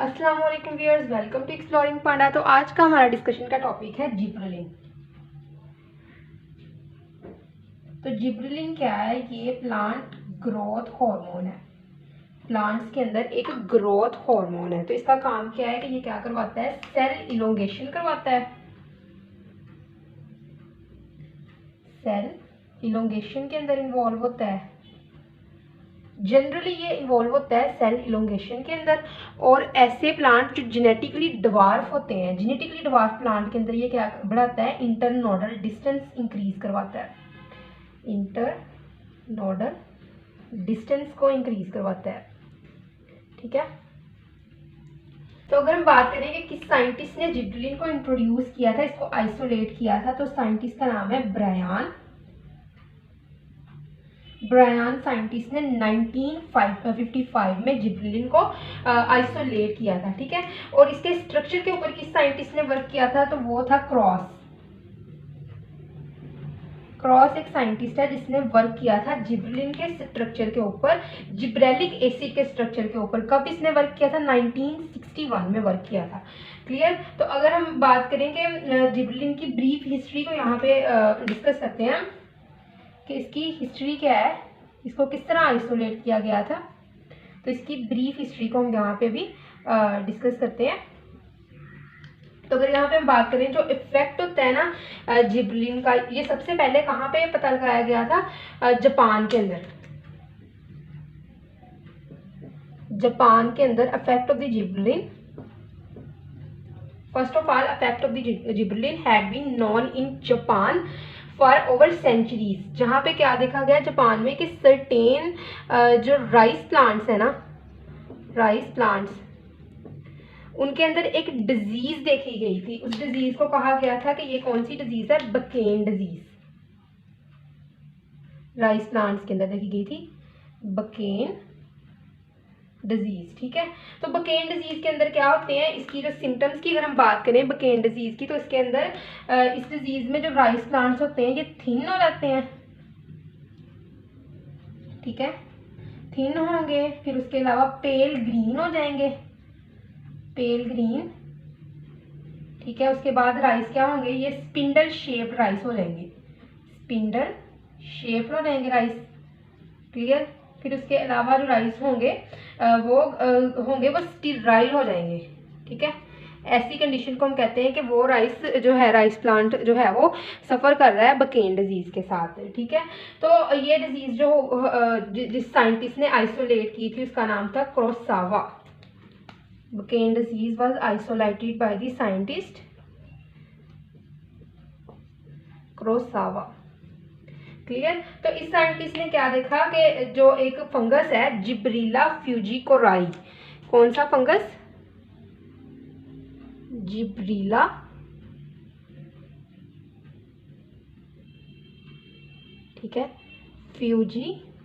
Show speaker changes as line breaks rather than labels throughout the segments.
अस्सलाम वालेकुम viewers, welcome to exploring पांडा। तो आज का हमारा डिस्कशन का टॉपिक है जिब्रेलिन। तो जिब्रेलिन क्या है? ये प्लांट ग्रोथ हार्मोन है। प्लांट्स के अंदर एक ग्रोथ हार्मोन है। तो इसका काम क्या है कि ये क्या करवाता है? सेल इलोंगेशन करवाता है। सेल इलोंगेशन के अंदर इन्वॉल्व होता है। जनरली ये इन्वॉल्व होता है सेल इलोंगेशन के अंदर। और ऐसे प्लांट जो जेनेटिकली डिवार्फ होते हैं, जेनेटिकली डिवार्फ प्लांट के अंदर ये क्या बढ़ाता है? इंटरनोडल डिस्टेंस इंक्रीज करवाता है। इंटरनोडल डिस्टेंस को इंक्रीज करवाता है। ठीक है। तो अगर हम बात करें कि किस साइंटिस्ट ने जिब्रेलिन को इंट्रोड्यूस किया था, इसको आइसोलेट किया था, तो साइंटिस्ट का नाम है ब्रायन साइंटिस्ट ने 1955 में जिब्रेलिन को आइसोलेट किया था। ठीक है। और इसके स्ट्रक्चर के ऊपर किस साइंटिस्ट ने वर्क किया था? तो वो था क्रॉस एक साइंटिस्ट है जिसने वर्क किया था जिब्रेलिन के स्ट्रक्चर के ऊपर, जिब्रेलिक एसिड के स्ट्रक्चर के ऊपर। कब इसने वर्क किया था? 1961 में वर्क किया था। क्लियर। तो अगर हम बात करें कि जिब्रेलिन की ब्रीफ हिस्ट्री को यहाँ पे डिस्कस करते हैं कि इसकी हिस्ट्री क्या है, इसको किस तरह आइसोलेट किया गया था, तो इसकी ब्रीफ हिस्ट्री को हम यहाँ पे भी डिस्कस करते हैं। तो अगर यहाँ पे हम बात करें जो इफेक्ट होता है ना जिब्रेलिन का, ये सबसे पहले कहाँ पे पता लगाया गया था? जापान के अंदर। जापान के अंदर effect of the gibberellin, first of all effect of the gibberellin had been known in Japan for over centuries. जहाँ पे क्या देखा गया जापान में कि सर्टेन जो राइस प्लांट्स है ना, राइस प्लांट्स, उनके अंदर एक डिजीज देखी गई थी। उस डिजीज को कहा गया था कि ये कौन सी डिजीज है? बकेन डिजीज। राइस प्लांट्स के अंदर देखी गई थी बकेन डिजीज। ठीक है। तो बकेन डिजीज के अंदर क्या होते हैं, इसकी जो सिम्टम्स की अगर हम बात करें बकेन डिजीज की, तो इसके अंदर इस डिजीज में जो राइस प्लांट्स होते हैं ये थिन हो जाते हैं। ठीक है, थिन होंगे। फिर उसके अलावा पेल ग्रीन हो जाएंगे, पेल ग्रीन। ठीक है। उसके बाद राइस क्या होंगे? ये स्पिंडल शेप राइस हो जाएंगे, स्पिंडल शेप हो जाएंगे राइस। क्लियर। फिर उसके अलावा जो राइस होंगे वो स्टीराइल हो जाएंगे। ठीक है। ऐसी कंडीशन को हम कहते हैं कि वो राइस जो है, राइस प्लांट जो है वो सफ़र कर रहा है बकेन डिजीज के साथ। ठीक है। तो ये डिजीज जो जिस साइंटिस्ट ने आइसोलेट की थी उसका नाम था Kurosawa. Bakanae disease was isolated by the scientist Kurosawa. Clear. तो इस साइंटिस्ट ने क्या देखा कि जो एक फंगस है जिब्रेलिला फ्यूजिकोराई, कौन सा फंगस? जिब्रेलिला ठीक है, फ्यूजिकोराई।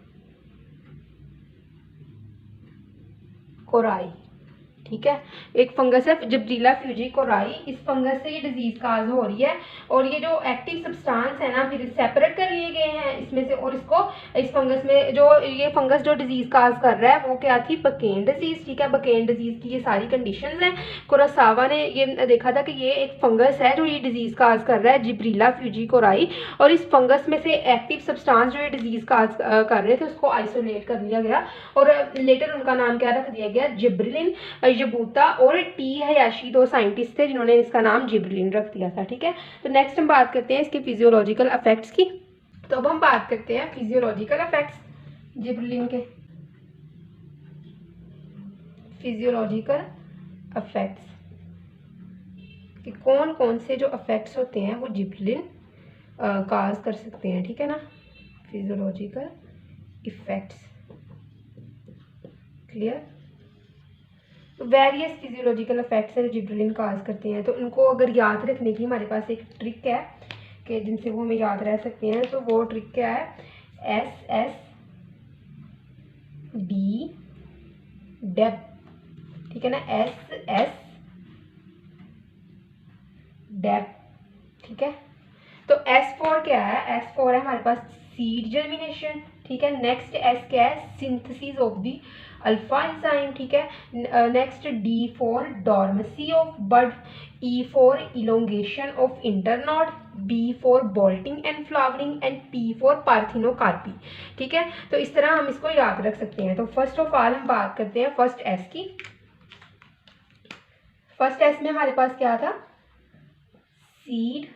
ठीक है। एक फंगस है जिब्रेलिला फ्यूजिकोराई। इस फंगस से ये डिजीज काज हो रही है। और ये जो एक्टिव सब्सटेंस है ना, फिर सेपरेट कर लिए गए हैं इसमें से। और इसको इस फंगस में जो ये फंगस जो डिजीज काज कर रहा है वो क्या थी? बकेन डिजीज। ठीक है। बकेन डिजीज की ये सारी कंडीशंस हैं। कुरोसावा ने ये देखा था कि ये एक फंगस है जो ये डिजीज काज कर रहा है, जिब्रेलिला फ्यूजिकोराई। और इस फंगस में से एक्टिव सब्सटेंस जो ये डिजीज काज कर रहे थे उसको आइसोलेट कर लिया गया। और लेटर उनका नाम क्या रख दिया गया? जिब्रेलिन। यबूता और टी हयाशी दो साइंटिस्ट थे जिन्होंने इसका नाम जिब्रेलिन रख दिया था। ठीक है। तो नेक्स्ट हम बात करते हैं इसके फिजियोलॉजिकल इफेक्ट्स की। तो अब हम बात करते हैं फिजियोलॉजिकल इफेक्ट्स जिब्रेलिन के। फिजियोलॉजिकल इफेक्ट्स कि कौन कौन से जो इफेक्ट्स होते हैं वो जिब्रेलिन काज कर सकते हैं। ठीक है ना, फिजियोलॉजिकल इफेक्ट्स। क्लियर। तो वेरियस फिजियोलॉजिकल इफेक्ट्स है जो जिब्रेलिन काज करते हैं। तो उनको अगर याद रखने की हमारे पास एक ट्रिक है कि जिनसे वो हमें याद रह सकते हैं। तो वो ट्रिक क्या है? SS D डेप। ठीक है ना, SS डेप। ठीक है। तो S4 क्या है? S4 है हमारे पास सीड जर्मिनेशन। ठीक है। नेक्स्ट एस क्या है, synthesis of the alpha enzyme, ठीक है। Next D for dormancy of bud, E for elongation of internode, B for bolting and flowering and P for parthenocarpy, ठीक है। तो इस तरह हम इसको याद रख सकते हैं। तो फर्स्ट ऑफ ऑल हम बात करते हैं फर्स्ट एस की। फर्स्ट एस में हमारे पास क्या था, सीड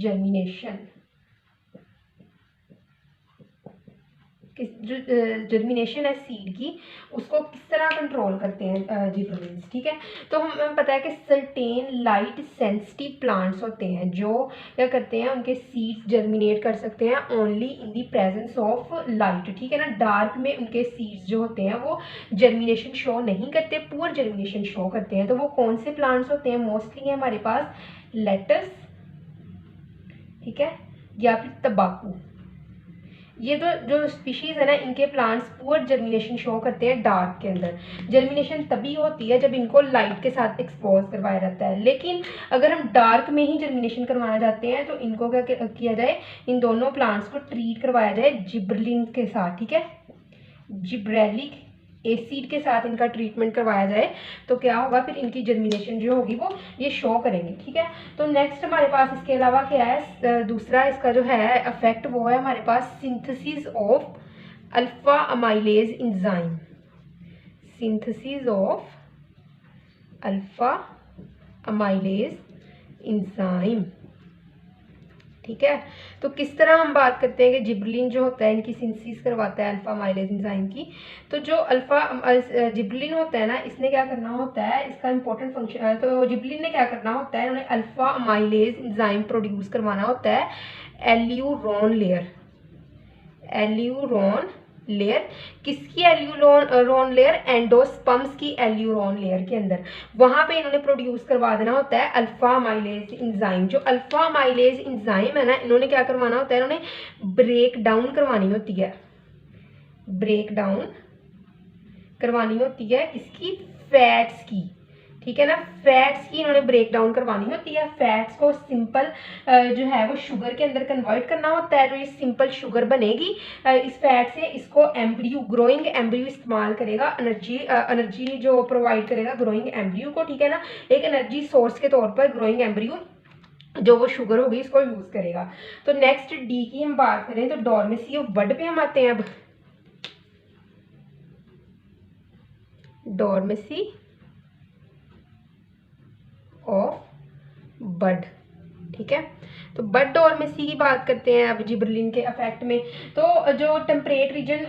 जर्मिनेशन। जो जर्मिनेशन है सीड की, उसको किस तरह कंट्रोल करते हैं जिब्रेलिन्स, ठीक है। तो हमें पता है कि सर्टेन लाइट सेंसिटिव प्लांट्स होते हैं जो क्या करते हैं, उनके सीड्स जर्मिनेट कर सकते हैं only in the presence of light, ठीक है ना। डार्क में उनके सीड्स जो होते हैं वो जर्मिनेशन शो नहीं करते, पुअर जर्मिनेशन शो करते हैं। तो वो कौन से प्लांट्स होते हैं, मोस्टली है हमारे पास लेटस, ठीक है, या फिर तंबाकू। ये तो जो स्पीशीज है ना, इनके प्लांट्स पुअर जर्मिनेशन शो करते हैं डार्क के अंदर। जर्मिनेशन तभी होती है जब इनको लाइट के साथ एक्सपोज करवाया जाता है। लेकिन अगर हम डार्क में ही जर्मिनेशन करवाना चाहते हैं तो इनको क्या किया जाए, इन दोनों प्लांट्स को ट्रीट करवाया जाए जिब्रेलिन के साथ, ठीक है, जिब्रेलिक एसिड के साथ इनका ट्रीटमेंट करवाया जाए तो क्या होगा, फिर इनकी जर्मिनेशन जो होगी वो ये शो करेंगे, ठीक है। तो नेक्स्ट हमारे पास इसके अलावा क्या है, दूसरा इसका जो है इफेक्ट वो है हमारे पास synthesis of alpha amylase enzyme, synthesis of alpha amylase enzyme, ठीक है। तो किस तरह हम बात करते हैं कि जिब्रेलिन जो होता है इनकी सिंथेसिस करवाता है अल्फा अमाइलेज एंजाइम की। तो जो अल्फा जिब्रेलिन होता है ना, इसने क्या करना होता है, इसका इंपॉर्टेंट फंक्शन, तो जिब्रेलिन ने क्या करना होता है, उन्हें अल्फा अमाइलेज एंजाइम प्रोड्यूस करवाना होता है एल्यूरोन लेयर, किसकी एल्यूरोन लेयर, एंडोस्पर्म्स की एल्यूरोन लेयर के अंदर, वहां पे इन्होंने प्रोड्यूस करवा देना होता है अल्फा अमाइलेज एंजाइम। जो अल्फा अमाइलेज एंजाइम है ना, इन्होंने क्या करवाना होता है, इन्होंने ब्रेक डाउन करवानी होती है, ब्रेक डाउन करवानी होती है इसकी फैट्स की, ठीक है ना। फैट्स की इन्होंने ब्रेक डाउन करवानी होती है। फैट्स को सिंपल जो है वो शुगर के अंदर कन्वर्ट करना होता है। तो ये सिंपल शुगर बनेगी, इस फैट से इसको एम्ब्रियो, ग्रोइंग एम्ब्रियो इस्तेमाल करेगा, एनर्जी जो प्रोवाइड करेगा ग्रोइंग एम्ब्रियो को, ठीक है ना। एक एनर्जी सोर्स के तौर पर ग्रोइंग एम्ब्रियो जो वो शुगर होगी इसको यूज करेगा। तो नेक्स्ट डी की हम बात करें तो डॉर्मेसी ऑफ बड पे हम आते हैं। अब डॉर्मेसी ऑफ बड, ठीक है। तो बड डॉर्मेसी की बात करते हैं अब जिब्रेलिन के इफेक्ट में। तो जो टेम्परेट रीजन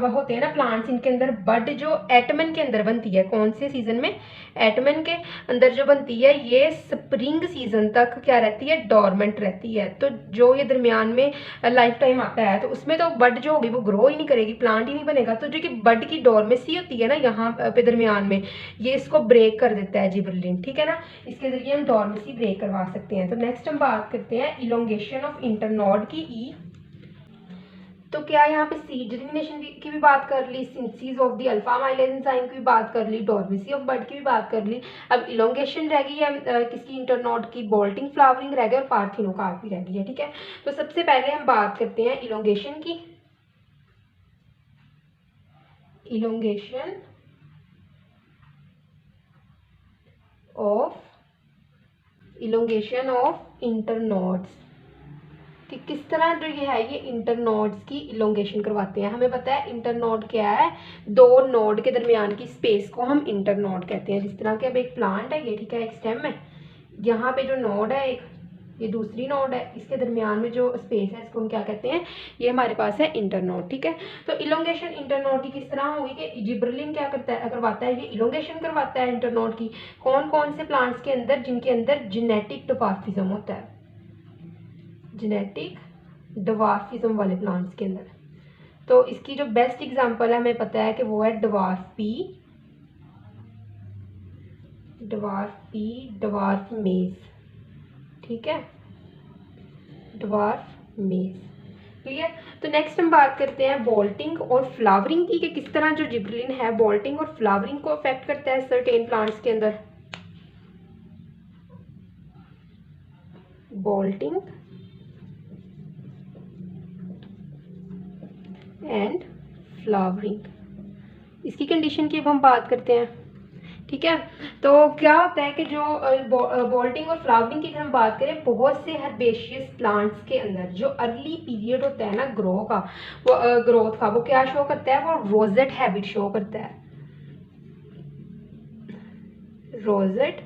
होते हैं ना प्लांट्स, इनके अंदर बड जो एटमन के अंदर बनती है, कौन से सीजन में, एटमन के अंदर जो बनती है, ये स्प्रिंग सीजन तक क्या रहती है, डॉर्मेंट रहती है। तो जो ये दरमियान में लाइफ टाइम आता है तो उसमें तो बड जो होगी वो ग्रो ही नहीं करेगी, प्लांट ही नहीं बनेगा। तो जो कि बड की डॉर्मेसी होती है ना यहाँ पे दरमियान में, ये इसको ब्रेक कर देता है जिब्रेलिन, ठीक है ना। इसके जरिए हम डॉर्मेसी ब्रेक करवा सकते हैं। तो नेक्स्ट हम बात करते हैं इलोंगेशन ऑफ इंटरनोड की, ई। तो क्या यहाँ पे सीड जर्मिनेशन की भी बात कर ली, synthesis of the alpha amylase enzyme की भी बात कर ली, डॉर्मेसी ऑफ बड की भी बात कर ली। अब इलोंगेशन रह गई है किसकी, इंटरनोड की, बोल्टिंग फ्लावरिंग रह गया और पार्थिनोकार्पी रह गई है, ठीक है। तो सबसे पहले हम बात करते हैं इलोंगेशन की। इलोंगेशन ऑफ इंटरनोड्स कि किस तरह जो ये है, ये इंटरनोड्स की इलोंगेशन करवाते हैं। हमें पता है इंटरनोड क्या है, दो नोड के दरमियान की स्पेस को हम इंटरनोड कहते हैं। जिस तरह के अब एक प्लांट है ये, ठीक है, एक स्टेम है, यहाँ पे जो नोड है एक, ये दूसरी नोड है, इसके दरमियान में जो स्पेस है इसको हम क्या कहते हैं, ये हमारे पास है इंटरनोड, ठीक है। तो इलोंगेशन इंटरनोड की किस तरह होगी कि जिब्रेलिन क्या करता है, करवाता है, ये इलोंगेशन करवाता है इंटरनोड की। कौन कौन से प्लांट्स के अंदर, जिनके अंदर जेनेटिक डिवार्फिज्म होता है, जेनेटिक डिवार्फिज्म वाले प्लांट्स के अंदर। तो इसकी जो बेस्ट एग्जांपल है हमें पता है कि वो है डवार्फ मेज, ठीक है, डवार्फ मेज, क्लियर। तो नेक्स्ट हम बात करते हैं बोल्टिंग और फ्लावरिंग की, कि किस तरह जो जिब्रेलिन है बोल्टिंग और फ्लावरिंग को अफेक्ट करता है सर्टेन प्लांट्स के अंदर। Bolting and flowering. इसकी कंडीशन की अब हम बात करते हैं, ठीक है। तो क्या होता है कि जो बोल्टिंग और फ्लावरिंग की अगर हम बात करें, बहुत से हर्बेशियस प्लांट्स के अंदर जो अर्ली पीरियड होता है ना ग्रोथ का, वो क्या शो करता है, वो रोजेट हैबिट शो करता है। Rosette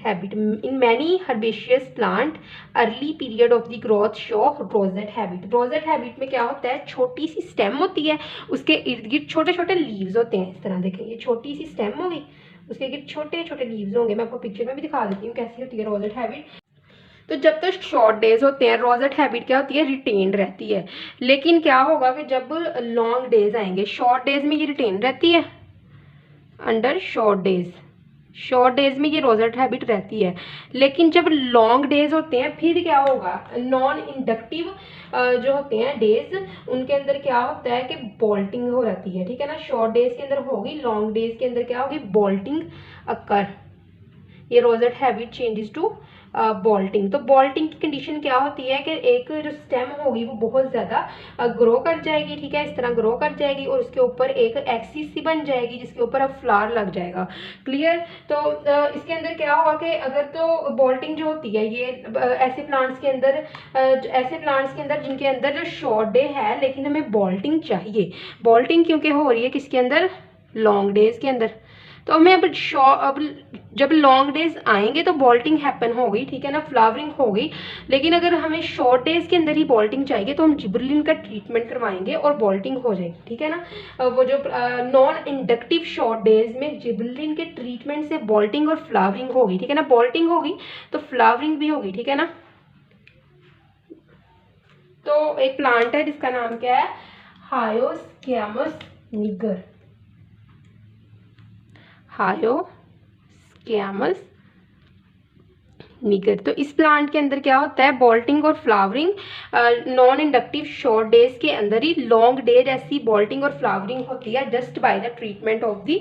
habit in many herbaceous plant early period of the growth show rosette habit। rosette habit में क्या होता है, छोटी सी स्टेम होती है, उसके इर्द गिर्द छोटे छोटे लीव्स होते हैं। इस तरह देखेंगे, छोटी सी स्टेम होगी, उसके गिर्द छोटे छोटे लीव्स होंगे। मैं आपको पिक्चर में भी दिखा देती हूँ कैसी होती है रोजेट हैबिट। तो जब तक शॉर्ट डेज होते हैं, रोजेट हैबिट क्या होती है, रिटेन रहती है। लेकिन क्या होगा कि जब लॉन्ग डेज आएंगे, शॉर्ट डेज में ये रिटेन रहती है, अंडर शॉर्ट डेज में ये रोजेट हैबिट रहती है। लेकिन जब लॉन्ग डेज होते हैं, फिर क्या होगा, नॉन इंडक्टिव जो होते हैं डेज, उनके अंदर क्या होता है कि बोल्टिंग हो जाती है, ठीक है ना। शॉर्ट डेज के अंदर होगी, लॉन्ग डेज के अंदर क्या होगी, बोल्टिंग अकर। ये rosette habit changes to bolting. तो बोल्टिंग की कंडीशन क्या होती है कि एक जो स्टेम होगी वो बहुत ज़्यादा ग्रो कर जाएगी, ठीक है, इस तरह ग्रो कर जाएगी और उसके ऊपर एक एक्सिस सी बन जाएगी जिसके ऊपर अब फ्लावर लग जाएगा। क्लियर। तो इसके अंदर क्या होगा कि अगर तो बोल्टिंग जो होती है ये ऐसे प्लांट्स के अंदर जिनके अंदर जो शॉर्ट डे है लेकिन हमें बोल्टिंग चाहिए। बोल्टिंग क्योंकि हो रही है किसके अंदर, लॉन्ग डेज के अंदर। तो हमें अब जब लॉन्ग डेज आएंगे तो बोल्टिंग हैपन होगी, ठीक है ना, फ्लावरिंग होगी। लेकिन अगर हमें शॉर्ट डेज के अंदर ही बोल्टिंग चाहिए तो हम जिब्रेलिन का ट्रीटमेंट करवाएंगे और बोल्टिंग हो जाएगी, ठीक है ना। वो जो नॉन इंडक्टिव शॉर्ट डेज में जिब्रेलिन के ट्रीटमेंट से बोल्टिंग और फ्लावरिंग होगी, ठीक है ना। बोल्टिंग होगी तो फ्लावरिंग भी होगी, ठीक है ना। तो एक प्लांट है जिसका नाम क्या है, हायोस्क्यामस निगर। हायोस्क्यामस निगर। तो इस प्लांट के अंदर क्या होता है, बोल्टिंग और flowering non inductive short days के अंदर ही, लॉन्ग डेज ऐसी बोल्टिंग और फ्लावरिंग होती है just by the treatment of the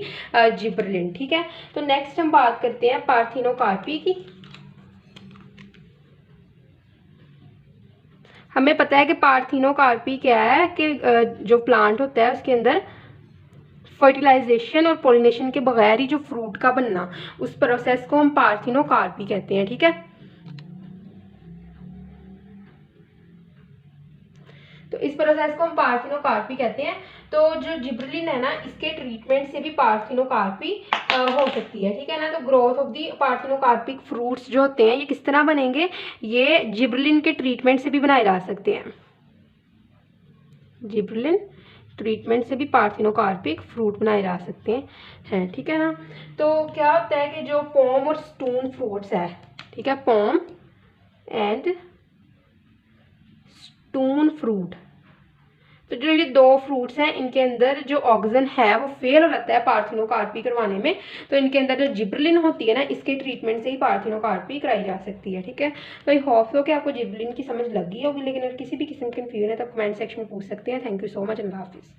gibberellin, ठीक है। तो नेक्स्ट हम बात करते हैं पार्थिनोकार्पी की। हमें पता है कि पार्थिनोकार्पी क्या है कि जो प्लांट होता है उसके अंदर फर्टिलाइजेशन और पोलिनेशन के बगैर ही जो फ्रूट का बनना, उस प्रोसेस को हम पार्थिनोकार्पी कहते हैं, ठीक है। तो इस प्रोसेस को हम पार्थिनोकार्पी कहते हैं। तो जो जिब्रेलिन है ना, इसके ट्रीटमेंट से भी पार्थिनोकार्पी हो सकती है, ठीक है ना। तो growth of the parthenocarpic fruits जो होते हैं ये किस तरह बनेंगे, ये जिब्रेलिन के ट्रीटमेंट से भी बनाए जा सकते हैं। जिब्रेलिन ट्रीटमेंट से भी पार्थिनोकार्पिक फ्रूट बनाए जा सकते हैं, ठीक है ना। तो क्या होता है कि जो पॉम और स्टोन फ्रूट्स है, ठीक है, पॉम एंड स्टोन फ्रूट, तो जो ये दो फ्रूट्स हैं इनके अंदर जो ऑक्सीजन है वो फेल हो जाता है पार्थिनोकार्पी करवाने में। तो इनके अंदर जो जिब्रेलिन होती है ना, इसके ट्रीटमेंट से ही पार्थिनोकार्पी कराई जा सकती है, ठीक है। तो आई होप सो कि आपको जिब्रेलिन की समझ लगी होगी। लेकिन अगर किसी भी किस्म की कंफ्यूजन है तो कमेंट सेक्शन में पूछ सकते हैं। थैंक यू सो मच, अल्लाह हाफिज़।